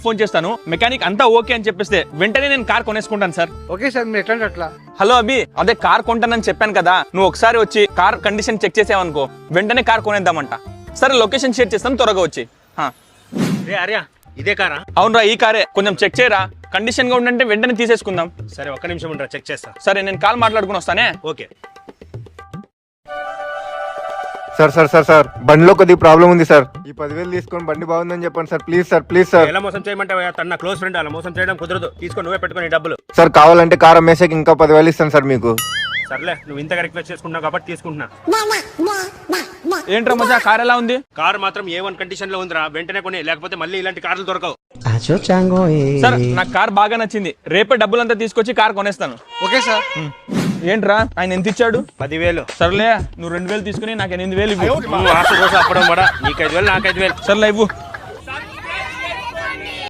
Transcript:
Phone చేస్తాను, mechanic అంతా okay అని చెప్పేస్తే వెంటనే నేను కార్ కొనేసుకుంటాను సార్. ఓకే సార్, మీరు ఎట్లా అట్లా. హలో అభి, అదే కార్ కొంటానని చెప్పాను కదా, నువ్వు ఒకసారి వచ్చి కార్ కండిషన్ చెక్ చేసావనుకో వెంటనే కార్ కొనేద్దామంట. సరే లొకేషన్ షేర్ చేస్తాను, త్వరగా వచ్చి. ఆర్యా ఇదే కారా? అవునరా ఈ కారే, కొంచెం చెక్ చేయరా, కండిషన్ గా ఉండంటే వెంటనే తీసేసుకుందాం. సరే ఒక్క నిమిషం ఉండరా, చెక్ చేస్తా. సరే నేను కాల్ మాట్లాడుకుని వస్తానే. Okay sir sir sir sir బండిలో కొద్దిగా ప్రాబ్లం ఉంది సార్. ఈ 10,000 తీసుకొని బండి బాగుందని చెప్పండి sir. Please sir, please sir. ఎలా మోసం చేయమంటే తన క్లోజ్ ఫ్రెండ్, అలా మోసం చేయడం కుదరదు. తీసుకొని నువ్వే పెట్టుకొని డబ్బులు. సార్ కావాలంటే కార్ అమ్మేసాక ఇంకా 10,000 ఇస్తాను సార్ మీకు. సర్లే, నువ్వు ఇంతగా రిక్వెస్ట్ చేసుకుంటున్నావు కాబట్టి తీసుకుంటున్నా. ఏంట్రా మజా, కార్ ఎలా ఉంది? కార్ మాత్రం A1 కండిషన్ లో ఉందిరా, వెంటనే కొని, లేకపోతే మళ్ళీ ఇలాంటి కార్లు దొరకవు. సార్ నాకు కార్ బాగా నచ్చింది, రేపే డబ్బులంతా తీసుకొచ్చి కార్ కొనేస్తాను. Okay sir. ఏంట్రా ఆయన ఎంత ఇచ్చాడు? 10,000. సర్లే నువ్వు 2,000 తీసుకుని నాకు 8,000 ఇవ్వు. నువ్వు ఆశ కోసం అప్పడం కూడా, నీకు 5,000 నాకు 5,000. సర్లే ఇవ్వు.